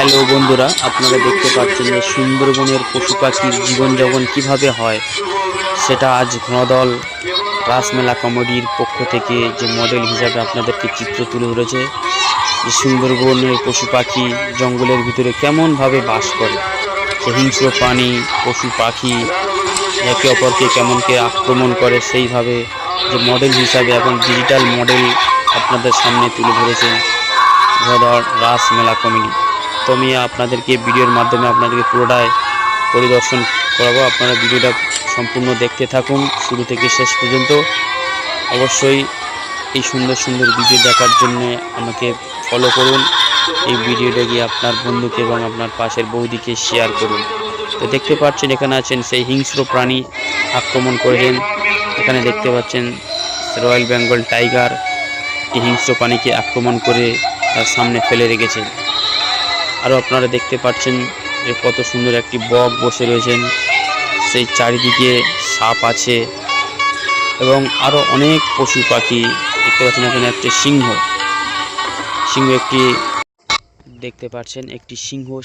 Hello বন্ধুরা, আপনারা দেখতে পাচ্ছেন যে সুন্দরবনের পশু পাখির জীবনযাপন কিভাবে হয় সেটা আজ ঘনদল রাসমেলা কমেডির পক্ষ থেকে যে মডেল হিসাবে আপনাদেরকে চিত্র তুলে ধরেছে। যে সুন্দরবনের পশু পাখি জঙ্গলের ভিতরে কেমনভাবে বাস করে, সে হিংস্র প্রাণী পশু পাখি একে অপরকে কেমনকে আক্রমণ করে, সেইভাবে যে মডেল হিসাবে এবং ডিজিটাল মডেল আপনাদের সামনে তুলে ধরেছেন ঘনদল রাসমেলা কমেডি। তো আমি আপনাদেরকে ভিডিওর মাধ্যমে আপনাদেরকে পুরোটাই পরিদর্শন করাবো। আপনারা ভিডিওটা সম্পূর্ণ দেখতে থাকুন শুরু থেকে শেষ পর্যন্ত। অবশ্যই এই সুন্দর সুন্দর ভিডিও দেখার জন্য আমাকে ফলো করুন। এই ভিডিওটা গিয়ে আপনার বন্ধুকে এবং আপনার পাশের বৌদিকে শেয়ার করুন। তো দেখতে পাচ্ছেন এখানে আছেন সেই হিংস্র প্রাণী আক্রমণ করেছেন। এখানে দেখতে পাচ্ছেন রয়্যাল বেঙ্গল টাইগার একটি হিংস্র প্রাণীকে আক্রমণ করে তার সামনে ফেলে রেখেছে। আরও আপনারা দেখতে পাচ্ছেন যে কত সুন্দর একটি বক বসে রয়েছেন, সেই চারিদিকে সাপ আছে এবং আরও অনেক পশু পাখি দেখতে পাচ্ছেন। এখানে একটি সিংহ একটি দেখতে পাচ্ছেন, একটি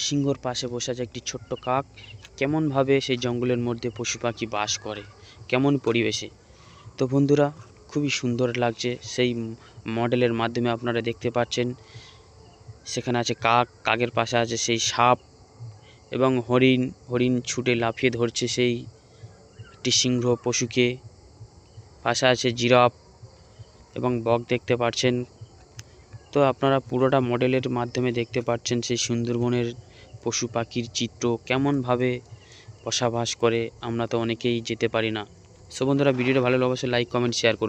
সিংহর পাশে বসে আছে একটি ছোট্ট কাক। কেমনভাবে সেই জঙ্গলের মধ্যে পশু পাখি বাস করে, কেমন পরিবেশে। তো বন্ধুরা, খুবই সুন্দর লাগছে। সেই মডেলের মাধ্যমে আপনারা দেখতে পাচ্ছেন সেখানে আছে কাকের পাশে আছে সেই সাপ এবং হরিণ ছুটে লাফিয়ে ধরছে সেই একটি সিংহ পশুকে। পাশে আছে জিরাফ এবং বক দেখতে পাচ্ছেন। তো আপনারা পুরোটা মডেলের মাধ্যমে দেখতে পাচ্ছেন সেই সুন্দরবনের পশু পাখির চিত্র কেমনভাবে বসবাস করে। আমরা তো অনেকেই যেতে পারি না। সো বন্ধুরা, ভিডিওটা ভালো লাগলে অবশ্যই লাইক কমেন্ট শেয়ার করুন।